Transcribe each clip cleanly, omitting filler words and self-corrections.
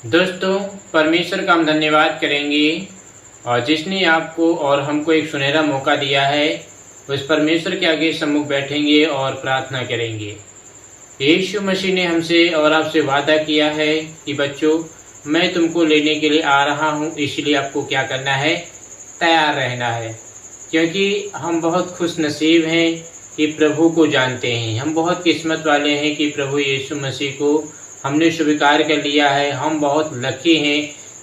दोस्तों, परमेश्वर का हम धन्यवाद करेंगे और जिसने आपको और हमको एक सुनहरा मौका दिया है, उस परमेश्वर के आगे सम्मुख बैठेंगे और प्रार्थना करेंगे। यीशु मसीह ने हमसे और आपसे वादा किया है कि बच्चों, मैं तुमको लेने के लिए आ रहा हूँ, इसलिए आपको क्या करना है? तैयार रहना है। क्योंकि हम बहुत खुश नसीब हैं कि प्रभु को जानते हैं। हम बहुत किस्मत वाले हैं कि प्रभु यीशु मसीह को हमने स्वीकार कर लिया है। हम बहुत लकी हैं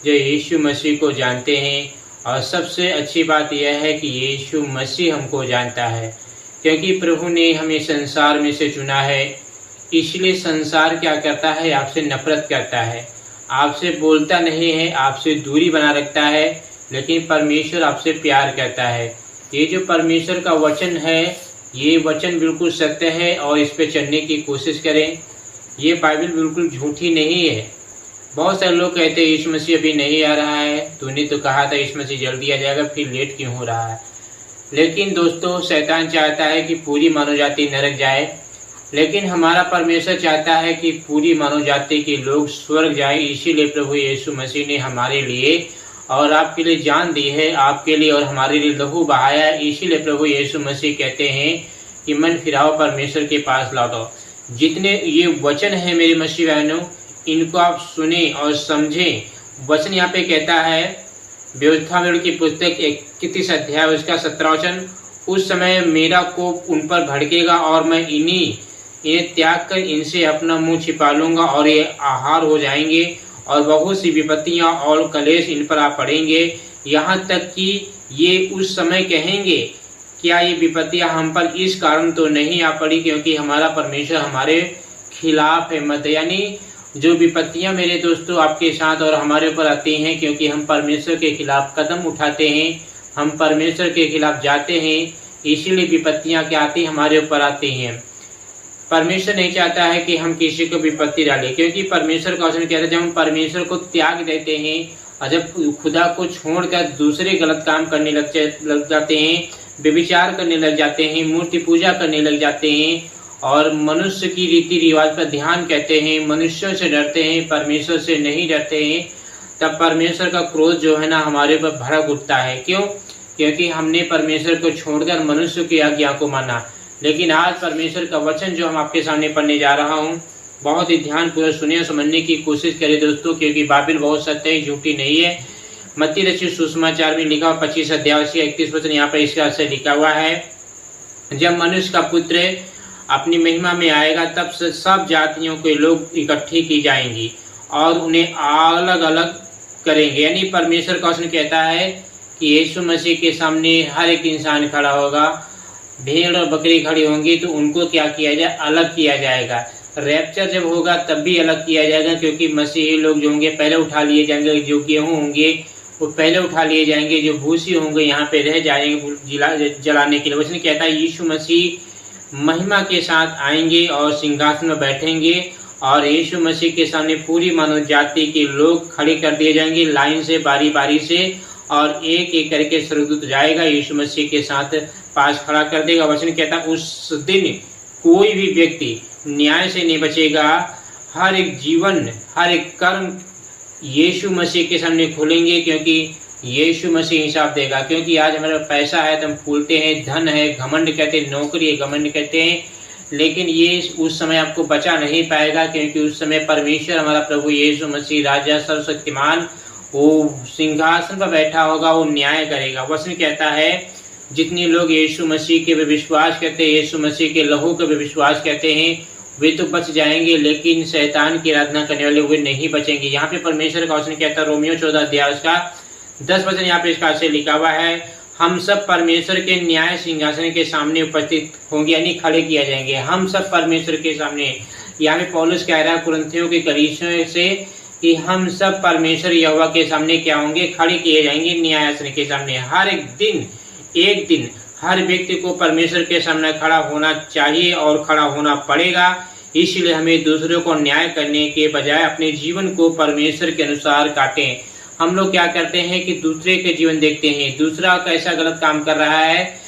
जो यीशु मसीह को जानते हैं। और सबसे अच्छी बात यह है कि यीशु मसीह हमको जानता है, क्योंकि प्रभु ने हमें संसार में से चुना है। इसलिए संसार क्या करता है? आपसे नफरत करता है, आपसे बोलता नहीं है, आपसे दूरी बना रखता है। लेकिन परमेश्वर आपसे प्यार करता है। ये जो परमेश्वर का वचन है, ये वचन बिल्कुल सत्य है और इस पे चलने की कोशिश करें। ये बाइबल बिल्कुल झूठी नहीं है। बहुत सारे लोग कहते हैं यीशु मसीह अभी नहीं आ रहा है, तूने तो कहा था यीशु मसीह जल्दी आ जाएगा, फिर लेट क्यों हो रहा है? लेकिन दोस्तों, शैतान चाहता है कि पूरी मानव जाति नरक जाए, लेकिन हमारा परमेश्वर चाहता है कि पूरी मानव जाति के लोग स्वर्ग जाए। इसीलिए प्रभु यीशु मसीह ने हमारे लिए और आपके लिए जान दी है, आपके लिए और हमारे लिए लहू बहाया है। इसीलिए प्रभु यीशु मसीह कहते हैं कि मन फिराओ, परमेश्वर के पास लौटो। जितने ये वचन है मेरे मसीह बहनों, इनको आप सुने और समझें। वचन यहाँ पे कहता है, व्यवस्था की पुस्तक 31 अध्याय उसका 17 वचन, उस समय मेरा कोप उन पर भड़केगा और मैं इन्हें त्याग कर इनसे अपना मुंह छिपा लूंगा और ये आहार हो जाएंगे और बहुत सी विपत्तियां और कलेश इन पर आ पड़ेंगे। यहाँ तक कि ये उस समय कहेंगे, क्या ये विपत्तियां हम पर इस कारण तो नहीं आ पड़ी क्योंकि हमारा परमेश्वर हमारे खिलाफ है? मत यानी जो विपत्तियां मेरे दोस्तों आपके साथ और हमारे ऊपर आती हैं, क्योंकि हम परमेश्वर के खिलाफ कदम उठाते हैं, हम परमेश्वर के खिलाफ जाते हैं, इसीलिए विपत्तियां क्या आती हमारे ऊपर आती हैं। परमेश्वर नहीं चाहता है कि हम किसी को विपत्ति डालें, क्योंकि परमेश्वर का वचन कहता है, जब हम परमेश्वर को त्याग देते हैं और जब खुदा को छोड़कर दूसरे गलत काम करने लग जाते हैं, व्यभिचार करने लग जाते हैं, मूर्ति पूजा करने लग जाते हैं और मनुष्य की रीति रिवाज पर ध्यान कहते हैं, मनुष्यों से डरते हैं, परमेश्वर से नहीं डरते हैं, तब परमेश्वर का क्रोध जो है ना हमारे ऊपर भड़क उठता है। क्यों? क्योंकि हमने परमेश्वर को छोड़कर मनुष्य की आज्ञा को माना। लेकिन आज परमेश्वर का वचन जो हम आपके सामने पढ़ने जा रहा हूँ, बहुत ही ध्यानपूर्वक सुनिए और समझने की कोशिश करें दोस्तों, क्योंकि बाइबल बहुत सत्य है, झूठी नहीं है। मत्ती रचित सुसमाचार में लिखा 25 अध्याय 31 वचन यहाँ पर इस तरह से लिखा हुआ है, जब मनुष्य का पुत्र अपनी महिमा में आएगा, तब सब जातियों के लोग इकट्ठी की जाएंगी और उन्हें अलग अलग करेंगे। यानी परमेश्वर का वचन कहता है कि यीशु मसीह के सामने हर एक इंसान खड़ा होगा, भेड़ और बकरी खड़ी होंगी, तो उनको क्या किया जाए? अलग किया जाएगा। रैप्चर जब होगा तब भी अलग किया जाएगा, क्योंकि मसीही लोग जो होंगे पहले उठा लिए जाएंगे। जो गेहूँ होंगे वो पहले उठा लिए जाएंगे, जो भूसी होंगे यहाँ पे रह जाएंगे जलाने के लिए। वचन कहता है यीशु मसीह महिमा के साथ आएंगे और सिंहासन में बैठेंगे और यीशु मसीह के सामने पूरी मानव जाति के लोग खड़े कर दिए जाएंगे लाइन से, बारी बारी से, और एक एक करके स्वर्गदूत जाएगा, यीशु मसीह के साथ पास खड़ा कर देगा। वचन कहता है उस दिन कोई भी व्यक्ति न्याय से नहीं बचेगा। हर एक जीवन, हर एक कर्म यीशु मसीह के सामने खोलेंगे, क्योंकि यीशु मसीह हिसाब देगा। क्योंकि आज हमारा पैसा है तो हम फूलते हैं, धन है घमंड कहते हैं, नौकरी है घमंड कहते हैं, लेकिन ये उस समय आपको बचा नहीं पाएगा, क्योंकि उस समय परमेश्वर हमारा प्रभु यीशु मसीह राजा सर्वशक्तिमान वो सिंहासन पर बैठा होगा, वो न्याय करेगा। वचन कहता है जितने लोग यीशु मसीह के विश्वास करते हैं, यीशु मसीह के लहू के विश्वास करते हैं, वे तो बच जाएंगे, लेकिन शैतान की आराधना करने वाले वे नहीं बचेंगे। यहाँ पे परमेश्वर का वचन कहता है, रोमियो 14 अध्याय उसका 10 वचन यहाँ पे इसका से लिखा हुआ है, हम सब परमेश्वर के न्याय सिंहासन के सामने उपस्थित होंगे, यानी खड़े किए जाएंगे। हम सब परमेश्वर के सामने, यहाँ पे पौलुस कह रहा है कुरिन्थियों के कलीसियों से कि हम सब परमेश्वर यहोवा के सामने क्या होंगे? खड़े किए जाएंगे न्यायासन के सामने। हर एक दिन हर व्यक्ति को परमेश्वर के सामने खड़ा होना चाहिए और खड़ा होना पड़ेगा। इसलिए हमें दूसरों को न्याय करने के बजाय अपने जीवन को परमेश्वर के अनुसार काटें। हम लोग क्या करते हैं कि दूसरे के जीवन देखते हैं, दूसरा कैसा गलत काम कर रहा है,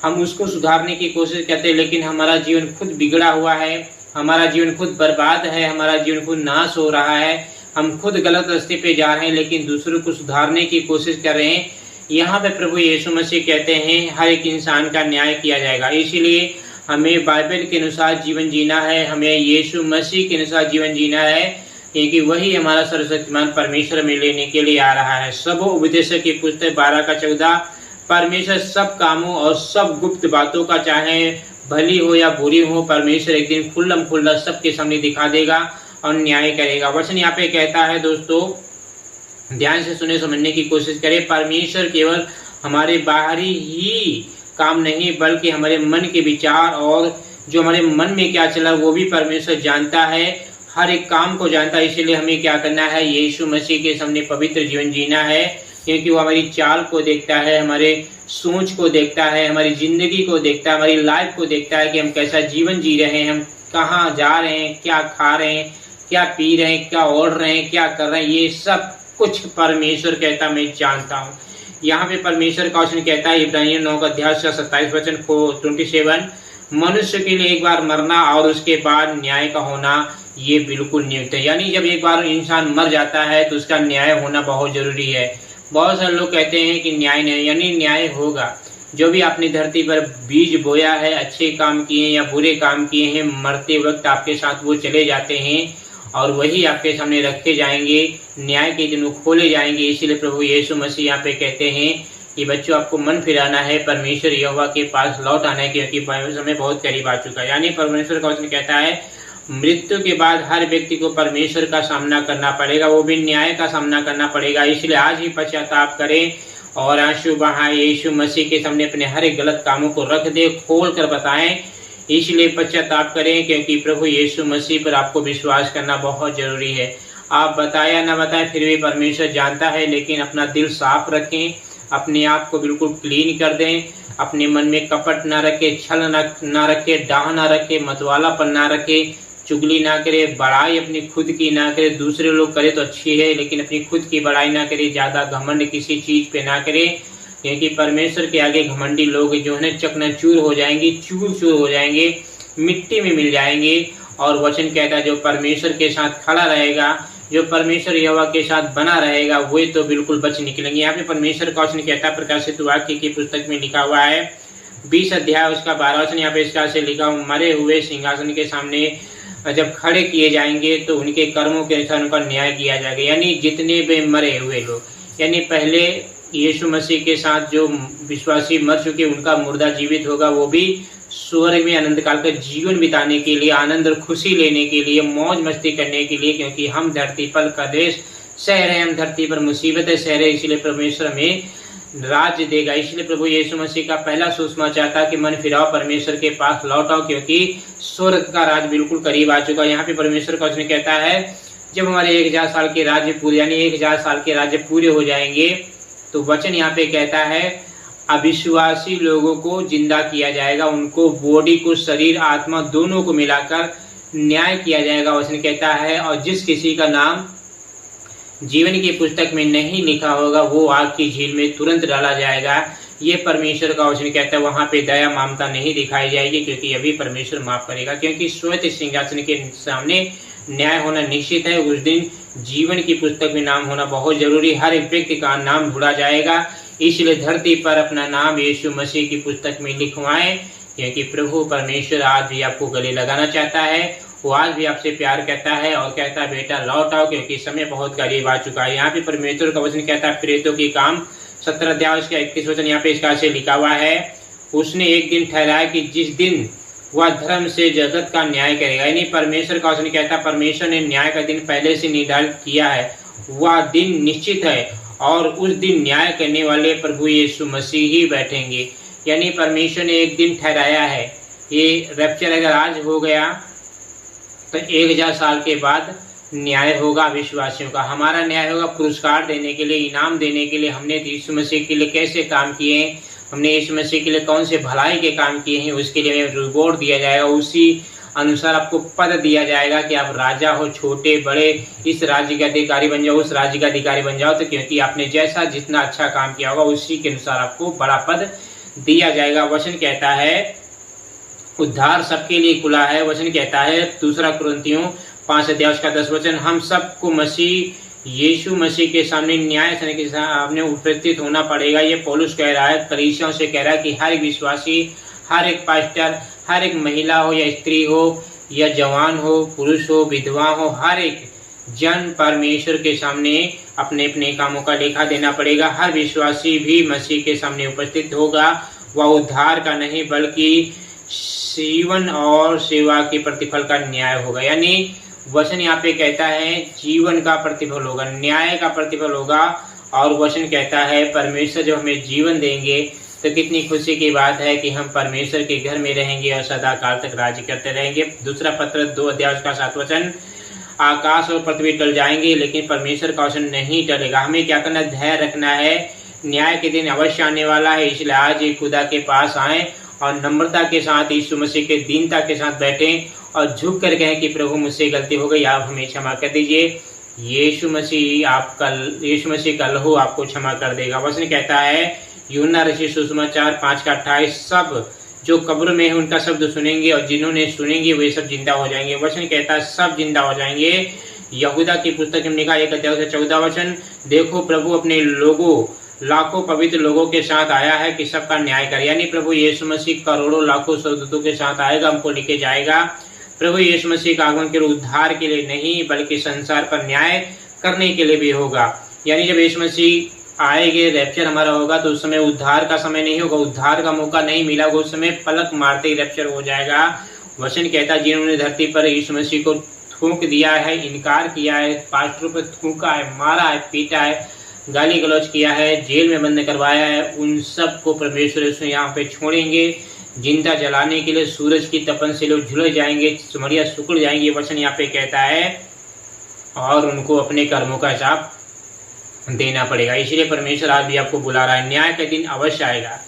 हम उसको सुधारने की कोशिश करते हैं, लेकिन हमारा जीवन खुद बिगड़ा हुआ है, हमारा जीवन खुद बर्बाद है, हमारा जीवन खुद नाश हो रहा है, हम खुद गलत रास्ते पे जा रहे हैं लेकिन दूसरों को सुधारने की कोशिश कर रहे हैं। यहाँ पे प्रभु यीशु मसीह कहते हैं हर एक इंसान का न्याय किया जाएगा। इसीलिए हमें बाइबल के अनुसार जीवन जीना है, हमें यीशु मसीह के अनुसार जीवन जीना है, क्योंकि वही हमारा सर्वशक्तिमान परमेश्वर में लेने के लिए आ रहा है। सब उपदेशक की पुस्तक 12:14, परमेश्वर सब कामों और सब गुप्त बातों का, चाहे भली हो या बुरी हो, परमेश्वर एक दिन खुल्लम खुल्ला सबके सामने दिखा देगा और न्याय करेगा। वचन यहाँ पे कहता है, दोस्तों ध्यान से सुने, समझने की कोशिश करें। परमेश्वर केवल हमारे बाहरी ही काम नहीं बल्कि हमारे मन के विचार और जो हमारे मन में क्या चला वो भी परमेश्वर जानता है, हर एक काम को जानता है। इसीलिए हमें क्या करना है, यीशु मसीह के सामने पवित्र जीवन जीना है, क्योंकि वो हमारी चाल को देखता है, हमारे सोच को देखता है, हमारी जिंदगी को देखता है, हमारी लाइफ को देखता है कि हम कैसा जीवन जी रहे हैं, हम कहाँ जा रहे हैं, क्या खा रहे हैं, क्या पी रहे हैं, क्या ओढ़ रहे हैं, क्या कर रहे हैं, ये सब कुछ परमेश्वर कहता मैं जानता हूँ। यहाँ पे परमेश्वर का वचन कहता है इब्रानियों 9:27 मनुष्य के लिए एक बार मरना और उसके बाद न्याय का होना ये बिल्कुल नियुक्त है। यानी जब एक बार इंसान मर जाता है तो उसका न्याय होना बहुत जरूरी है। बहुत सारे लोग कहते हैं कि न्याय नहीं, यानी न्याय होगा। जो भी आपने धरती पर बीज बोया है, अच्छे काम किए या बुरे काम किए हैं, मरते वक्त आपके साथ वो चले जाते हैं और वही आपके सामने रखे जाएंगे, न्याय के दिन वो खोले जाएंगे। इसीलिए प्रभु यीशु मसीह यहाँ पे कहते हैं कि बच्चों आपको मन फिराना है, परमेश्वर यहोवा के पास लौट आना है, क्योंकि समय बहुत करीब आ चुका है। यानी परमेश्वर का वचन कहता है मृत्यु के बाद हर व्यक्ति को परमेश्वर का सामना करना पड़ेगा, वो भी न्याय का सामना करना पड़ेगा। इसलिए आज ही पश्चाताप करें और आंसू बहाएं, यीशु मसीह के सामने अपने हर एक गलत कामों को रख दे, खोल कर बताएं। इसलिए पश्चाताप करें, क्योंकि प्रभु यीशु मसीह पर आपको विश्वास करना बहुत जरूरी है। आप बताएं या ना बताएं फिर भी परमेश्वर जानता है, लेकिन अपना दिल साफ रखें, अपने आप को बिल्कुल क्लीन कर दें, अपने मन में कपट ना रखे, छल ना रखे, डाह ना रखे, मतवालापन ना रखे, चुगली ना करे, बड़ाई अपनी खुद की ना करे। दूसरे लोग करे तो अच्छी है, लेकिन अपनी खुद की बड़ाई ना करे, ज्यादा घमंड किसी चीज पे ना करे, क्योंकि परमेश्वर के आगे घमंडी लोग जो है चकनाचूर हो जाएंगे, चूर चूर हो जाएंगे, मिट्टी में मिल जाएंगे। और वचन कहता है जो परमेश्वर के साथ खड़ा रहेगा, जो परमेश्वर यहोवा के साथ बना रहेगा, वही तो बिल्कुल बच निकलेंगे। यहाँ पे परमेश्वर का वचन कहता है प्रकाशित वाक्य की पुस्तक में लिखा हुआ है 20 अध्याय उसका 12 वचन, यहाँ पे इसका से लिखा हुआ, मरे हुए सिंहासन के सामने जब खड़े किए जाएंगे तो उनके कर्मों के अनुसार उनका न्याय किया जाएगा। यानी जितने भी मरे हुए लोग, यानी पहले यीशु मसीह के साथ जो विश्वासी मर चुके उनका मुर्दा जीवित होगा, वो भी स्वर्ग में अनंत काल का जीवन बिताने के लिए, आनंद और खुशी लेने के लिए, मौज मस्ती करने के लिए, क्योंकि हम धरती पर का देश शहर है, हम धरती पर मुसीबत है शहर है, इसलिए परमेश्वर हमें राज्य देगा। इसलिए प्रभु यीशु मसीह का पहला सुसमाचार था कि मन फिराओ, परमेश्वर के पास लौट आओ, क्योंकि स्वर्ग का राज बिल्कुल करीब आ चुका है। यहाँ पे परमेश्वर का वचन कहता है जब हमारे 1000 साल के राज्य पूरे, यानी 1000 साल के राज्य पूरे हो जाएंगे, तो वचन यहाँ पे कहता है अविश्वासी लोगों को जिंदा किया जाएगा, उनको बॉडी को, शरीर आत्मा दोनों को मिलाकर न्याय किया जाएगा। वचन कहता है और जिस किसी का नाम जीवन की पुस्तक में नहीं लिखा होगा वो आग की झील में तुरंत डाला जाएगा। ये परमेश्वर का वचन कहता है। वहां पे दया ममता नहीं दिखाई जाएगी, क्योंकि अभी परमेश्वर माफ करेगा, क्योंकि श्वेत सिंहासन के सामने न्याय होना निश्चित है। उस दिन जीवन की पुस्तक में नाम होना बहुत जरूरी, हर एक व्यक्ति का नाम ढूंढा जाएगा। इसलिए धरती पर अपना नाम यीशु मसीह की पुस्तक में लिखवाएं, क्योंकि प्रभु परमेश्वर आज भी आपको गले लगाना चाहता है। वो आज भी आपसे प्यार करता है और कहता है बेटा लौट आओ, क्योंकि समय बहुत करीब आ चुका है। यहाँ पे परमेश्वर का वचन कहता है प्रेरितों की काम 17 अध्याय उसका 21 वचन, यहाँ पे इसका से लिखा हुआ है उसने एक दिन ठहराया कि जिस दिन वह धर्म से जगत का न्याय करेगा। यानी परमेश्वर का वचन कहता है परमेश्वर ने न्याय का दिन पहले से निर्धारित किया है, वह दिन निश्चित है और उस दिन न्याय करने वाले प्रभु यीशु मसीह ही बैठेंगे। यानी परमेश्वर ने एक दिन ठहराया है। ये रैप्चर अगर आज हो गया तो 1000 साल के बाद न्याय होगा विश्वासियों का। हमारा न्याय होगा पुरस्कार देने के लिए, इनाम देने के लिए। हमने यीशु मसीह के लिए कैसे काम किए हैं, हमने यीशु मसीह के लिए कौन से भलाई के काम किए हैं, उसके लिए रिवॉर्ड दिया जाएगा। उसी अनुसार आपको पद दिया जाएगा कि आप राजा हो, छोटे बड़े, इस राज्य का अधिकारी बन जाओ, उस राज्य का अधिकारी बन जाओ। तो क्योंकि आपने जैसा जितना अच्छा काम किया होगा उसी के अनुसार आपको बड़ा पद दिया जाएगा। वचन कहता है उद्धार सबके लिए खुला है। वचन कहता है 2 कुरिन्थियों 5 अध्याय उसका 10 वचन, हम सबको मसीह यीशु मसीह के सामने न्याय के सामने उपस्थित होना पड़ेगा। ये पौलुस कह रहा है, कलीसियाओं से कह रहा है कि हर एक विश्वासी, हर एक पास्टर, हर एक महिला हो या स्त्री हो या जवान हो, पुरुष हो, विधवा हो, हर एक जन परमेश्वर के सामने अपने अपने कामों का लेखा देना पड़ेगा। हर विश्वासी भी मसीह के सामने उपस्थित होगा। वह उद्धार का नहीं बल्कि जीवन और सेवा के प्रतिफल का न्याय होगा। यानी वचन यहाँ पे कहता है जीवन का प्रतिफल होगा, न्याय का प्रतिफल होगा। और वचन कहता है परमेश्वर जब हमें जीवन देंगे तो कितनी खुशी की बात है कि हम परमेश्वर के घर में रहेंगे और सदा काल तक राज्य करते रहेंगे। दूसरा पत्र 2 अध्याय उसका 7 वचन, आकाश और पृथ्वी टल जाएंगे लेकिन परमेश्वर का वचन नहीं टलेगा। हमें क्या करना, धैर्य रखना है। न्याय के दिन अवश्य आने वाला है, इसलिए आज ही खुदा के पास आए और नम्रता के साथ यीशु मसीह के दीनता के साथ बैठें और झुक कर कहें कि प्रभु मुझसे गलती हो गई, आप हमें क्षमा कर दीजिए। यीशु मसीह का लहू आपको क्षमा कर देगा। वचन कहता है यूहन्ना रचित सुसमाचार 5:28, सब जो कब्र में है उनका शब्द सुनेंगे और जिन्होंने सुनेंगे वे सब जिंदा हो जाएंगे। वचन कहता है सब जिंदा हो जाएंगे। यहूदा की पुस्तक में लिखा 1 अध्याय 14 वचन, देखो प्रभु अपने लोगों लाखों पवित्र लोगों के साथ आया है कि सबका न्याय करे। यानी प्रभु यीशु मसीह करोड़ों लाखों स्वर्गदूतों के साथ आएगा, हमको लेके जाएगा। प्रभु यीशु मसीह का आगमन केवल उद्धार के लिए नहीं बल्कि संसार पर न्याय करने के लिए भी होगा। यानी जब यीशु मसीह आएंगे, रैप्चर हमारा होगा, तो उस समय उद्धार का समय नहीं होगा, उद्धार का मौका नहीं मिला, उस समय पलक मारते ही रैप्चर हो जाएगा। वचन कहता है जिन्होंने धरती पर यीशु मसीह को थूक दिया है, इनकार किया है, पास्टरों पर थूका है, मारा है, पीटा है, गाली गलौज किया है, जेल में बंद करवाया है, उन सब को परमेश्वर यहाँ पे छोड़ेंगे जिंदा जलाने के लिए। सूरज की तपन से लोग झुलस जाएंगे, चमड़ियाँ सुकड़ जाएंगी, वचन यहाँ पे कहता है, और उनको अपने कर्मों का हिसाब देना पड़ेगा। इसलिए परमेश्वर आज भी आपको बुला रहा है, न्याय का दिन अवश्य आएगा।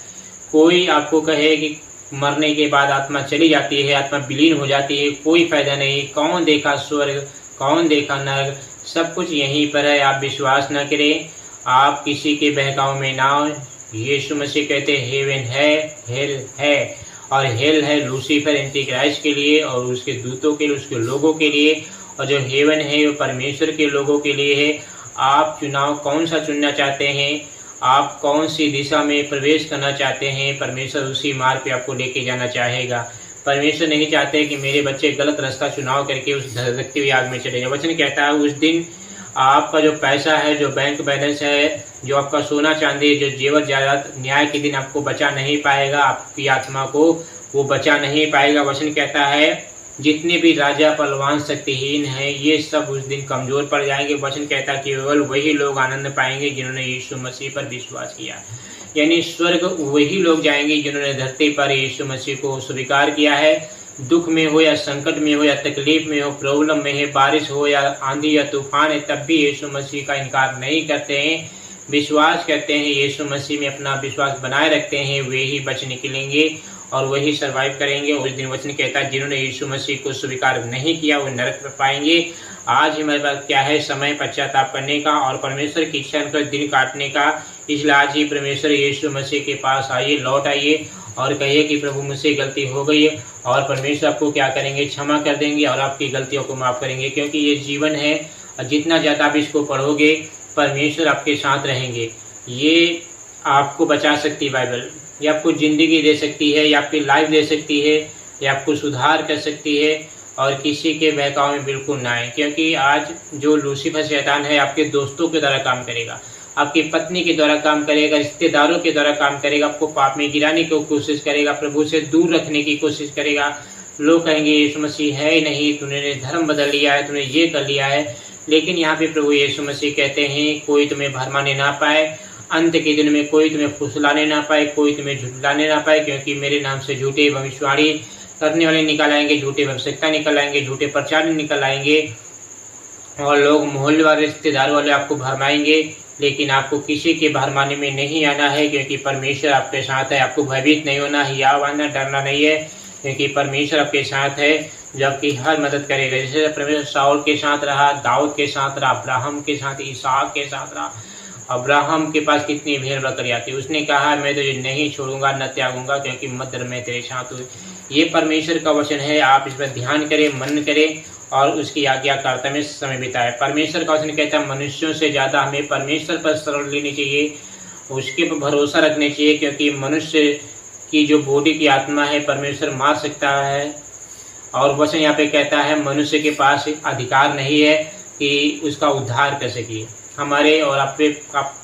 कोई आपको कहे कि मरने के बाद आत्मा चली जाती है, आत्मा विलीन हो जाती है, कोई फायदा नहीं। कौन देखा स्वर्ग, कौन देखा नरक, सब कुछ यहीं पर है। आप विश्वास न करें, आप किसी के बहकाव में ना हो। यीशु मसीह कहते हैं हेवन है, हेल है, और हेल है लूसीफर एंटीक्राइस्ट के लिए और उसके दूतों के लिए, उसके लोगों के लिए, और जो हेवन है वो परमेश्वर के लोगों के लिए है। आप चुनाव कौन सा चुनना चाहते हैं, आप कौन सी दिशा में प्रवेश करना चाहते हैं, परमेश्वर उसी मार्ग पे आपको लेके जाना चाहेगा। परमेश्वर नहीं चाहते कि मेरे बच्चे गलत रास्ता चुनाव करके उस धधकती हुई आग में चले जाए। वचन कहता है उस दिन आपका जो पैसा है, जो बैंक बैलेंस है, जो आपका सोना चांदी, जो जेवर जायदाद, न्याय के दिन आपको बचा नहीं पाएगा, आपकी आत्मा को वो बचा नहीं पाएगा। वचन कहता है जितने भी राजा पहलवान शक्तिहीन हैं ये सब उस दिन कमजोर पड़ जाएंगे। वचन कहता है केवल वही लोग आनंद पाएंगे जिन्होंने यीशु मसीह पर विश्वास किया। यानी स्वर्ग वही लोग जाएंगे जिन्होंने धरती पर यीशु मसीह को स्वीकार किया है। दुख में हो या संकट में हो या तकलीफ में हो, प्रॉब्लम में है, बारिश हो या आंधी या तूफान है, तब भी यीशु मसीह का इनकार नहीं करते हैं, विश्वास करते हैं, यीशु मसीह में अपना विश्वास बनाए रखते हैं, वे ही बच निकलेंगे और वही सरवाइव करेंगे। उस दिन वचन कहता है जिन्होंने यीशु मसीह को स्वीकार नहीं किया वो नरक में पाएंगे। आज हमारे पास क्या है, समय पश्चाताप करने का और परमेश्वर की इच्छा अनुसार दिन काटने का। इसलिए आज ही परमेश्वर यीशु मसीह के पास आइए, लौट आइए और कहिए कि प्रभु मुझसे गलती हो गई है, और परमेश्वर आपको क्या करेंगे, क्षमा कर देंगे और आपकी गलतियों को माफ करेंगे। क्योंकि ये जीवन है और जितना ज़्यादा आप इसको पढ़ोगे परमेश्वर आपके साथ रहेंगे। ये आपको बचा सकती है बाइबल, ये आपको ज़िंदगी दे सकती है, या आपकी लाइफ दे सकती है, या आपको सुधार कर सकती है। और किसी के बहकाव में बिल्कुल ना आए, क्योंकि आज जो लूसीफर शैतान है आपके दोस्तों के द्वारा काम करेगा, आपकी पत्नी के द्वारा काम करेगा, रिश्तेदारों के द्वारा काम करेगा, आपको पाप में गिराने की कोशिश करेगा, प्रभु से दूर रखने की कोशिश करेगा। लोग कहेंगे यीशु मसीह है ही नहीं, तूने धर्म बदल लिया है, तूने ये कर लिया है। लेकिन यहाँ पे प्रभु यीशु मसीह कहते हैं कोई तुम्हें भरमाने ना पाए, अंत के दिन में कोई तुम्हें फुसलाने ना पाए, कोई तुम्हें झुठलाने ना पाए, क्योंकि मेरे नाम से झूठे भविष्यवाणी करने वाले निकल आएंगे, झूठे भविष्यवक्ता निकल आएंगे, झूठे प्रचारक निकल आएंगे, और लोग मोहल्ले वाले, रिश्तेदार वाले आपको भरमाएंगे। लेकिन आपको किसी के भरमाने में नहीं आना है, क्योंकि परमेश्वर आपके साथ है। आपको भयभीत नहीं होना, हियाव आना, डरना नहीं है, क्योंकि परमेश्वर आपके साथ है जो आपकी हर मदद करेगा। जैसे परमेश्वर साउल के साथ रहा, दाऊद के साथ रहा, अब्राहम के साथ, इसहाक के साथ रहा। अब्राहम के पास कितनी भेड़ बकरियां थी, उसने कहा मैं तुझे नहीं छोड़ूंगा न त्यागूंगा, क्योंकि मध्य में तेरे साथ हूँ। ये परमेश्वर का वचन है, आप इस पर ध्यान करें, मनन करें और उसकी आज्ञाकारिता में समय बिताएं। परमेश्वर का वचन कहता है मनुष्यों से ज़्यादा हमें परमेश्वर पर शरण लेनी चाहिए, उसके पर भरोसा रखना चाहिए, क्योंकि मनुष्य की जो बॉडी की आत्मा है परमेश्वर मार सकता है। और वचन यहाँ पे कहता है मनुष्य के पास अधिकार नहीं है कि उसका उद्धार कर सके, हमारे और अपने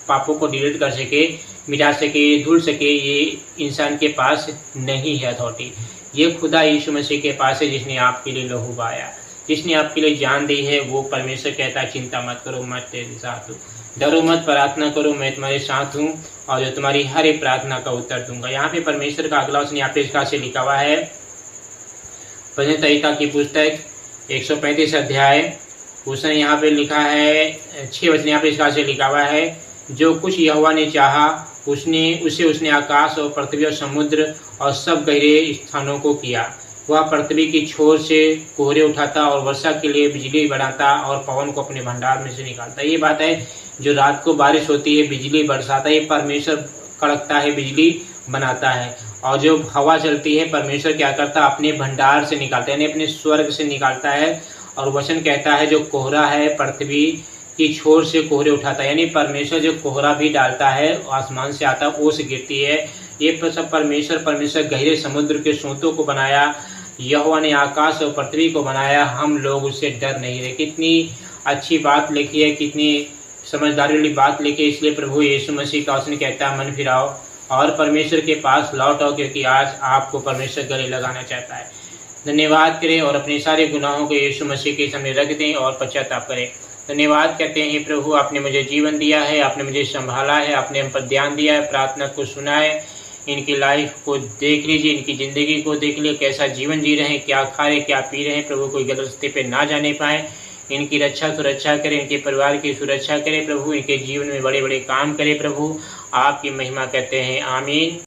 पापों को डिलीट कर सके, मिटा सके, धुल सके, ये इंसान के पास नहीं है अथॉरिटी। ये खुदा यीशु मसीह के पास है, जिसने आपके लिए लहू बहाया, जिसने आपके लिए जान दी है। वो परमेश्वर कहता है चिंता मत करो, मैं तेरे साथ हूँ, डरो मत, प्रार्थना करो, मैं तुम्हारे साथ हूँ और जो तुम्हारी हर एक प्रार्थना का उत्तर दूंगा। यहाँ पे परमेश्वर का अगला वचन यहाँ पे इसका से लिखा हुआ है, भजन तरीका की पुस्तक 135 अध्याय, उसने यहाँ पे लिखा है 6 वचन यहाँ पे इसका से लिखा हुआ है, जो कुछ यहोवा ने चाहा उसने आकाश और पृथ्वी और समुद्र और सब गहरे स्थानों को किया। वह पृथ्वी की छोर से कोहरे उठाता और वर्षा के लिए बिजली बनाता और पवन को अपने भंडार में से निकालता। ये बात है, जो रात को बारिश होती है, बिजली बरसाता है, परमेश्वर कड़कता है, बिजली बनाता है। और जो हवा चलती है परमेश्वर क्या करता है, अपने भंडार से निकालता है, यानी अपने स्वर्ग से निकालता है। और वचन कहता है जो कोहरा है पृथ्वी की छोर से कोहरे उठाता है, यानी परमेश्वर जो कोहरा भी डालता है आसमान से आता है, ओस गिरती है। ये सब परमेश्वर गहरे समुद्र के सोतों को बनाया, यहोवा ने आकाश और पृथ्वी को बनाया, हम लोग उससे डर नहीं रहे। कितनी अच्छी बात लिखी है, कितनी समझदारी वाली बात लिखी है। इसलिए प्रभु यीशु मसीह का वचन कहता है मन फिराओ और परमेश्वर के पास लौट आओ, क्योंकि आज आपको परमेश्वर गले लगाना चाहता है। धन्यवाद करें और अपने सारे गुनाहों को यीशु मसीह के सामने रख दें और पश्चाताप करें। धन्यवाद कहते हैं प्रभु, आपने मुझे जीवन दिया है, आपने मुझे संभाला है, आपने हम पर ध्यान दिया है, प्रार्थना को सुना है। इनकी लाइफ को देख लीजिए, इनकी ज़िंदगी को देख लीजिए, कैसा जीवन जी रहे हैं, क्या खा रहे, क्या पी रहे हैं। प्रभु कोई गलत रास्ते पे ना जाने पाए, इनकी रक्षा सुरक्षा करें, इनके परिवार की सुरक्षा करें प्रभु, इनके जीवन में बड़े बड़े काम करें प्रभु। आपकी महिमा करते हैं, आमीन।